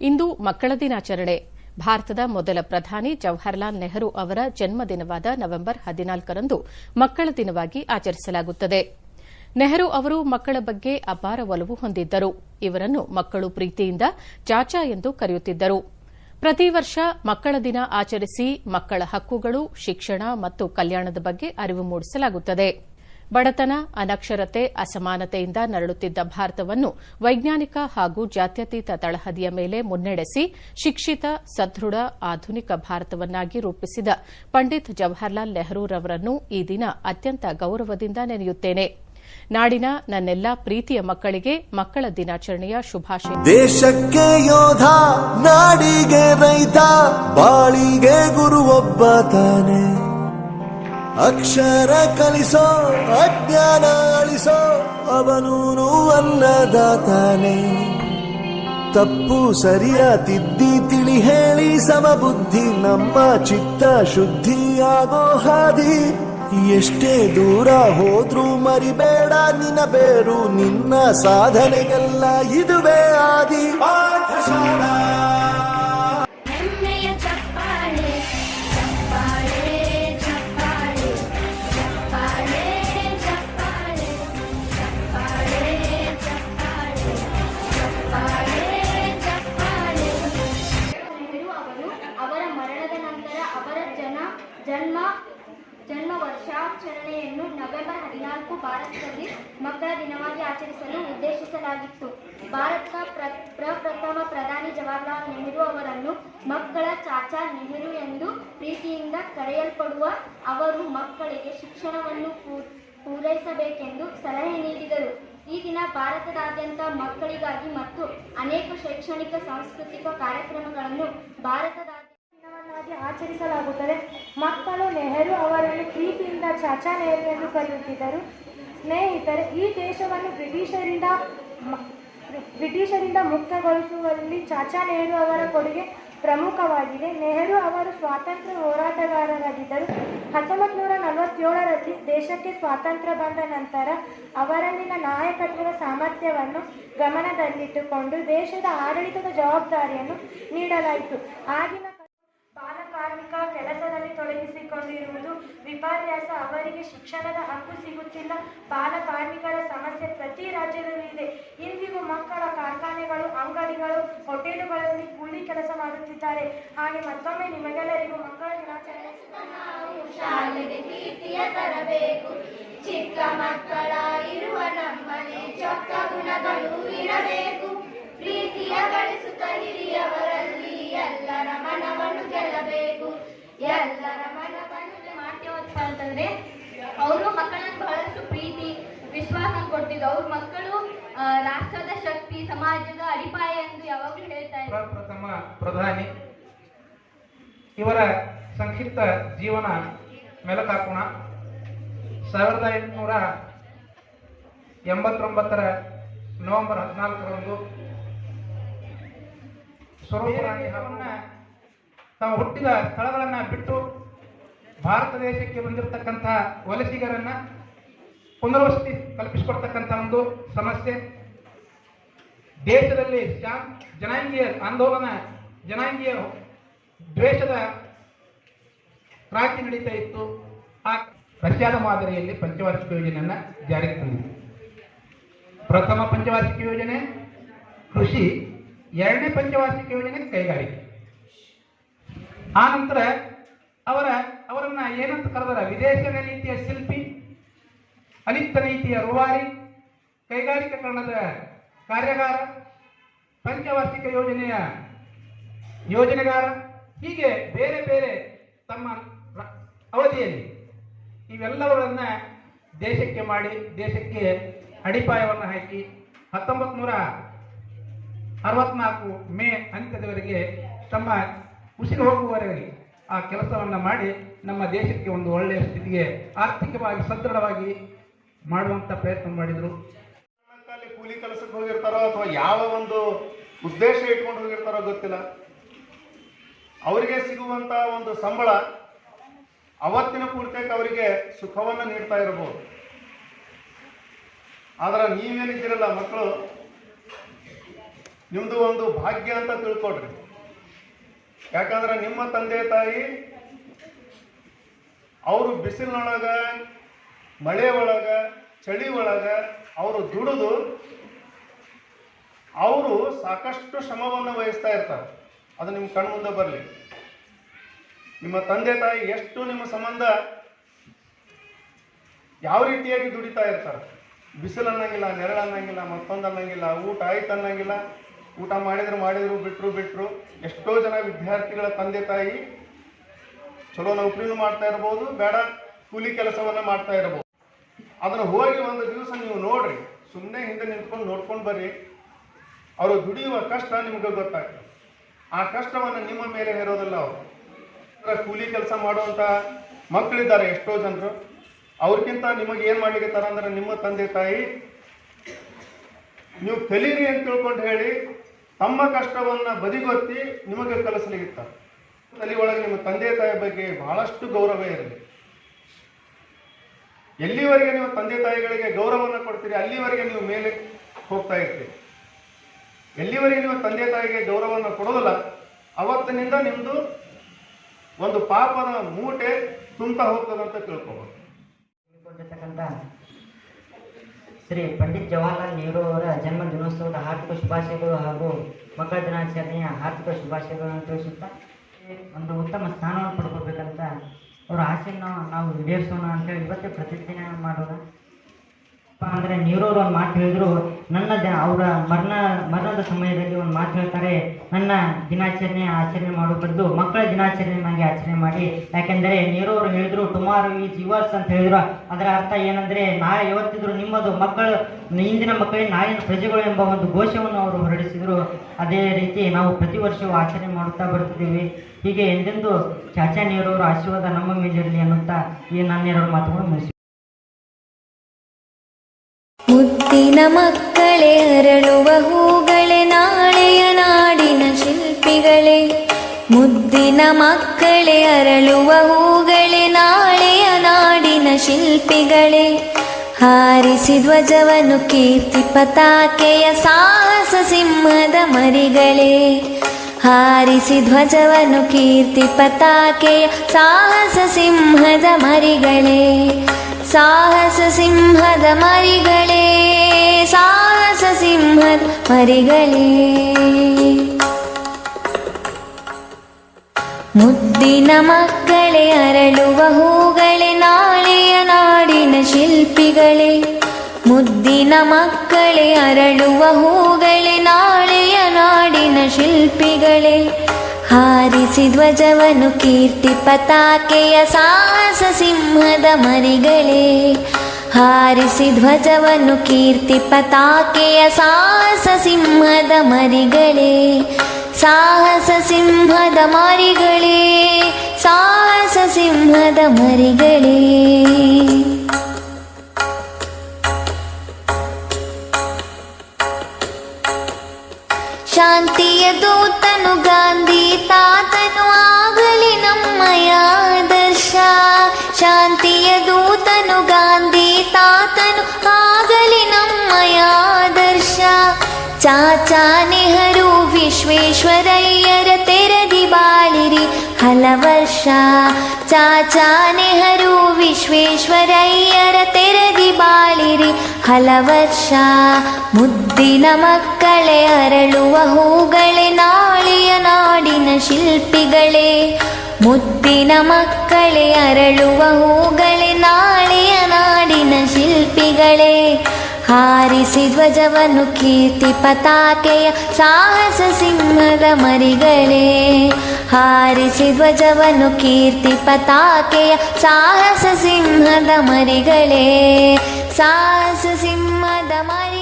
ಇಂದು ಮಕ್ಕಳ ದಿನಾಚರಣೆ. ಭಾರತದ ಮೊದಲ ಪ್ರಧಾನಿ ಜವಾಹರಲಾಲ್ ನೆಹರು ಅವರ ಜನ್ಮದಿನವಾದ ನವೆಂಬರ್ 14ರಂದು ಮಕ್ಕಳ ದಿನವಾಗಿ ಆಚರಿಸಲಾಗುತ್ತದೆ. ನೆಹರು ಅವರು ಮಕ್ಕಳ ಬಗ್ಗೆ ಅಪಾರ ಒಲವು ಹೊಂದಿದ್ದರು. ಇವರನ್ನು ಮಕ್ಕಳು ಪ್ರೀತಿಯಿಂದ ಚಾಚಾ ಎಂದು ಕರೆಯುತ್ತಿದ್ದರು. ಪ್ರತಿ ವರ್ಷ ಮಕ್ಕಳ ದಿನ ಆಚರಿಸಿ ಮಕ್ಕಳ ಹಕ್ಕುಗಳು, ಶಿಕ್ಷಣ ಮತ್ತು ಕಲ್ಯಾಣದ ಬಗ್ಗೆ ಅರಿವು ಮೂಡಿಸಲಾಗುತ್ತದೆ. ಬಡತನ, ಅನಕ್ಷರತೆ, ಅಸಮಾನತೆಯಿಂದ ನರಳುತ್ತಿದ್ದ ಭಾರತವನ್ನು ವೈಜ್ಞಾನಿಕ ಹಾಗೂ ಜಾತ್ಯತೀತ ತಳಹದಿಯ ಮೇಲೆ ಮುನ್ನಡೆಸಿ ಶಿಕ್ಷಿತ, ಸದೃಢ, ಆಧುನಿಕ ಭಾರತವನ್ನಾಗಿ ರೂಪಿಸಿದ ಪಂಡಿತ್ ಜವಾಹರಲಾಲ್ ನೆಹರೂರವರನ್ನು ಈ ದಿನ ಅತ್ಯಂತ ಗೌರವದಿಂದ ನೆನೆಯುತ್ತೇನೆ. ನಾಡಿನ ನನ್ನೆಲ್ಲ ಪ್ರೀತಿಯ ಮಕ್ಕಳಿಗೆ ಮಕ್ಕಳ ದಿನಾಚರಣೆಯ ಶುಭಾಶಯ. ದೇಶಕ್ಕೆ ಯೋಧ, ನಾಡಿಗೆ ರೈತ, ಬಾಳಿಗೆ ಗುರು ಒಬ್ಬ ತಾನೆ. ಅಕ್ಷರ ಕಲಿಸೋ, ಅಜ್ಞಾನ ಅಳಿಸೋ, ಅವನೂನು ಅನ್ನದಾತಾನೆ. ತಪ್ಪು ಸರಿಯ ತಿದ್ದಿ ತಿಳಿ ಹೇಳಿ ಸಮಬುದ್ಧಿ ನಮ್ಮ ಚಿತ್ತ ಶುದ್ಧಿಯಾಗೋ ಹಾದಿ. ಎಷ್ಟೇ ದೂರ ಹೋದ್ರೂ ಮರಿಬೇಡ ನಿನ್ನ ಬೇರು, ನಿನ್ನ ಸಾಧನೆಗೆಲ್ಲ ಇದುವೇ ಆದಿ. ಪಾಠಶಾಲಾ ಜನ್ಮ ವರ್ಷಾಚರಣೆಯನ್ನು ನವೆಂಬರ್ 14 ಭಾರತದಲ್ಲಿ ಮಕ್ಕಳ ದಿನವಾಗಿ ಆಚರಿಸಲು ಉದ್ದೇಶಿಸಲಾಗಿತ್ತು. ಭಾರತದ ಪ್ರಪ್ರಥಮ ಪ್ರಧಾನಿ ಜವಾಹರಲಾಲ್ ನೆಹರು ಅವರನ್ನು ಮಕ್ಕಳ ಚಾಚಾ ನೆಹರು ಎಂದು ಪ್ರೀತಿಯಿಂದ ಕರೆಯಲ್ಪಡುವ ಅವರು ಮಕ್ಕಳಿಗೆ ಶಿಕ್ಷಣವನ್ನು ಪೂರೈಸಬೇಕೆಂದು ಸಲಹೆ ನೀಡಿದರು. ಈ ದಿನ ಭಾರತದಾದ್ಯಂತ ಮಕ್ಕಳಿಗಾಗಿ ಮತ್ತು ಅನೇಕ ಶೈಕ್ಷಣಿಕ ಸಾಂಸ್ಕೃತಿಕ ಕಾರ್ಯಕ್ರಮಗಳನ್ನು ಭಾರತದಾದ್ಯಂತ ಆಚರಿಸಲಾಗುತ್ತದೆ. ಮಕ್ಕಳು ನೆಹರು ಅವರನ್ನು ಪ್ರೀತಿಯಿಂದ ಚಾಚಾ ನೆಹರು ಎಂದು ಕರೆಯುತ್ತಿದ್ದರು. ಸ್ನೇಹಿತರೆ, ಈ ದೇಶವನ್ನು ಬ್ರಿಟಿಷರಿಂದ ಮುಕ್ತಗೊಳಿಸುವಲ್ಲಿ ಚಾಚಾ ನೆಹರು ಅವರ ಕೊಡುಗೆ ಪ್ರಮುಖವಾಗಿದೆ. ನೆಹರು ಅವರು ಸ್ವಾತಂತ್ರ್ಯ ಹೋರಾಟಗಾರರಾಗಿದ್ದರು. 1947ರಲ್ಲಿ ದೇಶಕ್ಕೆ ಸ್ವಾತಂತ್ರ್ಯ ಬಂದ ನಂತರ ಅವರಲ್ಲಿನ ನಾಯಕತ್ವದ ಸಾಮರ್ಥ್ಯವನ್ನು ಗಮನದಲ್ಲಿಟ್ಟುಕೊಂಡು ದೇಶದ ಆಡಳಿತದ ಜವಾಬ್ದಾರಿಯನ್ನು ನೀಡಲಾಯಿತು. ಆಗಿನ ಬಾಲಕಾರ್ಮಿಕ ಕೆಲಸದಲ್ಲಿ ತೊಡಗಿಸಿಕೊಂಡಿರುವುದು ವಿಪರ್ಯಾಸ. ಅವರಿಗೆ ಶಿಕ್ಷಣದ ಹಕ್ಕು ಸಿಗುತ್ತಿಲ್ಲ. ಬಾಲಕಾರ್ಮಿಕರ ಸಮಸ್ಯೆ ಪ್ರತಿ ರಾಜ್ಯದಲ್ಲೂ ಇದೆ. ಇಂದಿಗೂ ಮಕ್ಕಳ ಕಾರ್ಖಾನೆಗಳು, ಅಂಗಡಿಗಳು, ಹೋಟೆಲುಗಳಲ್ಲಿ ಕೂಲಿ ಕೆಲಸ ಮಾಡುತ್ತಿದ್ದಾರೆ. ಹಾಗೆ ಮತ್ತೊಮ್ಮೆ ನಿಮಗೆಲ್ಲರಿಗೂ ಮಕ್ಕಳ ದಿನಾಚರಣೆ. ಶಾಲೆಗೆ ಕೀರ್ತಿಯ ತರಬೇಕು, ಚಿಕ್ಕ ಮಕ್ಕಳ ಇರುವ ನಮ್ಮನೆ ಚೊಕ್ಕ ಗುಣಗಳು ಇರಬೇಕು. ಪ್ರೀತಿಯ ಗಳಿಸುತ್ತ ಹಿರಿಯವರಲ್ಲಿ ಎಲ್ಲರ ಮನವನ್ನು ಗೆಲ್ಲಬೇಕು. ಎಲ್ಲರ ಮನವನ್ನು ಮಾಡ್ತೇವಪ್ಪ ಅಂತಂದ್ರೆ ಅವರು ಮಕ್ಕಳನ್ನು ಬಹಳಷ್ಟು ಪ್ರೀತಿ ವಿಶ್ವಾಸ ಕೊಟ್ಟಿದ್ದು. ಅವ್ರ ಮಕ್ಕಳು ರಾಷ್ಟ್ರದ ಶಕ್ತಿ, ಸಮಾಜದ ಅಡಿಪಾಯ ಎಂದು ಯಾವಾಗಲೂ ಹೇಳ್ತಾ ಇದ್ದಾರೆ. ಪ್ರಥಮ ಪ್ರಧಾನಿ ಇವರ ಸಂಕ್ಷಿಪ್ತ ಜೀವನ ಮೆಲುಕಾಕೋಣ. 1889 ನವೆಂಬರ್ 14ರಂದು ಸ್ವರೂಪರಾಣಿಯವರನ್ನ ತಾವು ಹುಟ್ಟಿದ ಸ್ಥಳಗಳನ್ನು ಬಿಟ್ಟು ಭಾರತ ದೇಶಕ್ಕೆ ಬಂದಿರತಕ್ಕಂಥ ವಲಸಿಗರನ್ನ ಪುನರ್ವಸತಿ ಕಲ್ಪಿಸಿಕೊಡ್ತಕ್ಕಂಥ ಒಂದು ಸಮಸ್ಯೆ. ದೇಶದಲ್ಲಿ ಜನಾಂಗೀಯ ಆಂದೋಲನ, ಜನಾಂಗೀಯ ದ್ವೇಷದ ಕ್ರಾಂತಿ ನಡೀತಾ ಇತ್ತು. ಆ ರಷ್ಯಾದ ಮಾದರಿಯಲ್ಲಿ ಪಂಚವಾರ್ಷಿಕ ಯೋಜನೆಯನ್ನ ಜಾರಿಗೆ ತಂದಿದೆ. ಪ್ರಥಮ ಪಂಚವಾರ್ಷಿಕ ಯೋಜನೆ ಕೃಷಿ, ಎರಡನೇ ಪಂಚವಾರ್ಷಿಕ ಯೋಜನೆ ಕೈಗಾರಿಕೆ. ಆ ನಂತರ ಅವರನ್ನ ಏನಂತ ಕರೆದರ ವಿದೇಶ ನೀತಿಯ ಶಿಲ್ಪಿ, ಅಲಿಪ್ತ ನೀತಿಯ ರೂವಾರಿ, ಕೈಗಾರಿಕೀಕರಣದ ಕಾರ್ಯಾಗಾರ, ಪಂಚವಾರ್ಷಿಕ ಯೋಜನೆಯ ಯೋಜನೆಗಾರ, ಹೀಗೆ ಬೇರೆ ಬೇರೆ ತಮ್ಮ ಅವಧಿಯಲ್ಲಿ ಇವೆಲ್ಲವನ್ನ ದೇಶಕ್ಕೆ ಮಾಡಿ, ದೇಶಕ್ಕೆ ಅಡಿಪಾಯವನ್ನು ಹಾಕಿ 1964 ಮೇ ಅಂತ್ಯದವರೆಗೆ ತಮ್ಮ ಉಸಿರು ಹೋಗುವವರೆಗೆ ಆ ಕೆಲಸವನ್ನು ಮಾಡಿ ನಮ್ಮ ದೇಶಕ್ಕೆ ಒಂದು ಒಳ್ಳೆಯ ಸ್ಥಿತಿಗೆ ಆರ್ಥಿಕವಾಗಿ ಸದೃಢವಾಗಿ ಮಾಡುವಂಥ ಪ್ರಯತ್ನ ಮಾಡಿದರು. ಕೂಲಿ ಕೆಲಸಕ್ಕೆ ಹೋಗಿರ್ತಾರೋ ಅಥವಾ ಯಾವ ಒಂದು ಉದ್ದೇಶ ಇಟ್ಕೊಂಡು ಹೋಗಿರ್ತಾರೋ ಗೊತ್ತಿಲ್ಲ. ಅವರಿಗೆ ಸಿಗುವಂಥ ಒಂದು ಸಂಬಳ ಅವತ್ತಿನ ಪೂರ್ತಿಯಾಗಿ ಅವರಿಗೆ ಸುಖವನ್ನು ನೀಡ್ತಾ ಇರಬಹುದು. ಆದರೆ ನೀವೇನಿದ್ದೀರಲ್ಲ ಮಕ್ಕಳು, ನಿಮ್ಮದು ಒಂದು ಭಾಗ್ಯ ಅಂತ ತಿಳ್ಕೊಡ್ರಿ. ಯಾಕಂದ್ರೆ ನಿಮ್ಮ ತಂದೆ ತಾಯಿ ಅವರು ಬಿಸಿಲಿನೊಳಗ, ಮಳೆ ಒಳಗ, ಚಳಿ ಒಳಗ ಅವರು ದುಡಿದು ಅವರು ಸಾಕಷ್ಟು ಶ್ರಮವನ್ನು ವಹಿಸ್ತಾ ಇರ್ತಾರೆ. ಅದು ನಿಮ್ಮ ಕಣ್ಮುಂದೆ ಬರಲಿ. ನಿಮ್ಮ ತಂದೆ ತಾಯಿ ಎಷ್ಟು ನಿಮ್ಮ ಸಂಬಂಧ ಯಾವ ರೀತಿಯಾಗಿ ದುಡಿತಾ ಇರ್ತಾರೆ. ಬಿಸಿಲು ಅನ್ನಂಗಿಲ್ಲ, ನೆರಳು ಅನ್ನಂಗಿಲ್ಲ, ಮತ್ತೊಂದು ಅನ್ನಂಗಿಲ್ಲ, ಊಟ ಆಯ್ತು ಅನ್ನಂಗಿಲ್ಲ. ಊಟ ಮಾಡಿದ್ರು ಬಿಟ್ಟರು. ಎಷ್ಟೋ ಜನ ವಿದ್ಯಾರ್ಥಿಗಳ ತಂದೆ ತಾಯಿ ಚಲೋ ನೌಕರಿನೂ ಮಾಡ್ತಾ ಇರ್ಬೋದು, ಬೇಡ ಕೂಲಿ ಕೆಲಸವನ್ನು ಮಾಡ್ತಾ ಇರ್ಬೋದು. ಅದನ್ನು ಹೋಗಿ ಒಂದು ದಿವಸ ನೀವು ನೋಡ್ರಿ, ಸುಮ್ಮನೆ ಹಿಂದೆ ನಿಂತ್ಕೊಂಡು ನೋಡ್ಕೊಂಡು ಬರ್ರಿ. ಅವರು ದುಡಿಯುವ ಕಷ್ಟ ನಿಮ್ಗೆ ಗೊತ್ತಾಗ್ತದೆ. ಆ ಕಷ್ಟವನ್ನು ನಿಮ್ಮ ಮೇಲೆ ಹೇರೋದಿಲ್ಲ. ಅವರು ಕೂಲಿ ಕೆಲಸ ಮಾಡುವಂಥ ಮಕ್ಕಳಿದ್ದಾರೆ ಎಷ್ಟೋ ಜನರು. ಅವ್ರಿಗಿಂತ ನಿಮಗೆ ಏನು ಮಾಡ್ಲಿಕ್ಕಿರ್ತಾರೆ ಅಂದ್ರೆ ನಿಮ್ಮ ತಂದೆ ತಾಯಿ ನೀವು ಕಲೀರಿ ಅಂತ ತಿಳ್ಕೊಂಡು ಹೇಳಿ ತಮ್ಮ ಕಷ್ಟವನ್ನು ಬದಿಗೊತ್ತಿ ನಿಮಗೆ ಕಲಿಸ್ಲಿಕ್ಕಿರ್ತಾರೆ. ತಲೆ ಒಳಗೆ ನಿಮ್ಮ ತಂದೆ ತಾಯಿ ಬಗ್ಗೆ ಬಹಳಷ್ಟು ಗೌರವ ಇರಲಿ. ಎಲ್ಲಿವರೆಗೆ ನೀವು ತಂದೆ ತಾಯಿಗಳಿಗೆ ಗೌರವವನ್ನು ಕೊಡ್ತೀರಿ ಅಲ್ಲಿವರೆಗೆ ನೀವು ಮೇಲೆ ಹೋಗ್ತಾ ಇರ್ತೀರಿ. ಎಲ್ಲಿವರೆಗೆ ನೀವು ತಂದೆ ತಾಯಿಗೆ ಗೌರವವನ್ನು ಕೊಡೋದಿಲ್ಲ ಅವತ್ತಿನಿಂದ ನಿಮ್ಮದು ಒಂದು ಪಾಪದ ಮೂಟೆ ತುಂಬ್ತಾ ಹೋಗ್ತದಂತ ತಿಳ್ಕೊಬೋದು. ಶ್ರೀ ಪಂಡಿತ್ ಜವಾಹರ್ಲಾಲ್ ನೆಹರು ಅವರ ಜನ್ಮ ದಿನೋತ್ಸವದ ಹಾರ್ದಿಕ ಶುಭಾಶಯಗಳು ಹಾಗೂ ಮಕ್ಕಳ ದಿನಾಚರಣೆಯ ಹಾರ್ದಿಕ ಶುಭಾಶಯಗಳನ್ನು ತಿಳಿಸುತ್ತಾ ಒಂದು ಉತ್ತಮ ಸ್ಥಾನವನ್ನು ಪಡ್ಕೋಬೇಕಂತ ಅವರ ಆಸೆಯನ್ನು ನಾವು ಈಡೇರಿಸೋಣ ಅಂತೇಳಿ ಇವತ್ತೇ ಪ್ರತಿಜ್ಞೆ ಮಾಡೋಣ. ಅಂದರೆ ನೆಹರು ಅವರು ಒಂದು ಮಾತು ಹೇಳಿದ್ರು, ಅವರ ಮರಣದ ಸಮಯದಲ್ಲಿ ಒಂದು ಮಾತು ಹೇಳ್ತಾರೆ, ನನ್ನ ದಿನಾಚರಣೆ ಆಚರಣೆ ಮಾಡೋ ಬದಲು ಮಕ್ಕಳ ದಿನಾಚರಣೆಯಾಗಿ ಆಚರಣೆ ಮಾಡಿ. ಯಾಕೆಂದರೆ ನೆಹರು ಅವರು ಹೇಳಿದ್ರು ಟುಮಾರೋ ಈಸ್ ಯುವರ್ಸ್ ಅಂತ ಹೇಳಿದ್ರು. ಅದರ ಅರ್ಥ ಏನಂದರೆ ನಾಳೆ ಯಾವತ್ತಿದ್ರು ನಿಮ್ಮದು, ಮಕ್ಕಳು ಇಂದಿನ ಮಕ್ಕಳೇ ನಾಳಿನ ಪ್ರಜೆಗಳು ಎಂಬ ಒಂದು ಘೋಷವನ್ನು ಅವರು ಹೊರಡಿಸಿದರು. ಅದೇ ರೀತಿ ನಾವು ಪ್ರತಿ ವರ್ಷವೂ ಆಚರಣೆ ಮಾಡುತ್ತಾ ಬರ್ತಿದ್ದೀವಿ. ಹೀಗೆ ಎಂದೆಂದು ಚಾಚಾ ನೆಹರು ಅವರ ಆಶೀರ್ವಾದ ನಮ್ಮ ಮೇಲಿರಲಿ ಅನ್ನುತ್ತಾ ಈ ನನ್ನೆರಡು ಮಾತುಗಳು ಮುಗಿಸಿ. ಮುದ್ದಿನ ಮಕ್ಕಳೇ, ಅರಳುವ ಹೂಗಳೇ, ನಾಳೆಯ ನಾಡಿನ ಶಿಲ್ಪಿಗಳೇ. ಮುದ್ದಿನ ಮಕ್ಕಳೇ, ಅರಳುವ ಹೂಗಳೇ, ನಾಳೆಯ ನಾಡಿನ ಶಿಲ್ಪಿಗಳೇ. ಹಾರಿಸಿ ಧ್ವಜವನ್ನು ಕೀರ್ತಿ ಪತಾಕೆಯ ಸಾಹಸ ಸಿಂಹದ ಮರಿಗಳೇ. ಹಾರಿಸಿ ಧ್ವಜವನ್ನು ಕೀರ್ತಿ ಪತಾಕೆಯ ಸಾಹಸ ಸಿಂಹದ ಮರಿಗಳೇ. ಸಾಹಸ ಸಿಂಹದ ಮರಿಗಳೇ, ಸಾಹಸ ಸಿಂಹದ ಮರಿಗಳೇ. ಮುದ್ದಿನ ಮಕ್ಕಳೇ, ಅರಳುವ ಹೂಗಳೇ, ನಾಳೆಯ ನಾಡಿನ ಶಿಲ್ಪಿಗಳೇ. ಮುದ್ದಿನ ಮಕ್ಕಳೇ, ಅರಳುವ ಹೂಗಳೇ, ನಾಳೆಯ ನಾಡಿನ ಶಿಲ್ಪಿಗಳೇ. ಹಾರಿಸಿ ಧ್ವಜವನ್ನು ಕೀರ್ತಿ ಪತಾಕೆಯ ಸಾಹಸ ಸಿಂಹದ ಮರಿಗಳೇ. ಹಾರಿಸಿ ಧ್ವಜವನ್ನು ಕೀರ್ತಿ ಪತಾಕೆಯ ಸಾಹಸ ಸಿಂಹದ ಮರಿಗಳೇ. ಸಾಹಸ ಸಿಂಹದ ಮರಿಗಳೇ, ಸಾಹಸ ಸಿಂಹದ ಮರಿಗಳೇ. ಶಾಂತಿಯ ದೂತನು ಗಾಂಧಿ ತಾತನು ಆಗಲಿ ನಮ್ಮಯ ಆದರ್ಶ. ಶಾಂತಿಯ ದೂತನು ಗಾಂಧಿ ತಾತನು ಆಗಲಿ ನಮ್ಮಯ ಆದರ್ಶ. ಚಾಚಾ ನೆಹರು ವಿಶ್ವೇಶ್ವರಯ್ಯರ ತೆರೆದಿ ಬಾಳಿರಿ ಹಲವರ್ಷ. ಚಾಚಾ ನೆಹರು ವಿಶ್ವೇಶ್ವರಯ್ಯರ ತೆರೆದಿ ಬಾಳಿರಿ ಹಲವರ್ಷ. ಮುದ್ದಿನ ಮಕ್ಕಳೇ, ಅರಳುವ ಹೂಗಳೇ, ನಾಳೆಯ ನಾಡಿನ ಶಿಲ್ಪಿಗಳೇ. ಮುದ್ದಿನ ಮಕ್ಕಳೇ, ಅರಳುವ ಹೂಗಳೇ, ನಾಳೆಯ ನಾಡಿನ ಶಿಲ್ಪಿಗಳೇ. ಹಾರಿಸಿ ಧ್ವಜವನ್ನು ಕೀರ್ತಿ ಪತಾಕೆಯ ಸಾಹಸ ಸಿಂಹದ ಮರಿಗಳೇ. ಹಾರಿಸಿ ಧ್ವಜವನ್ನು ಕೀರ್ತಿ ಪತಾಕೆಯ ಸಾಹಸ ಸಿಂಹದ ಮರಿಗಳೇ. ಸಾಹಸ ಸಿಂಹದ ಮರಿ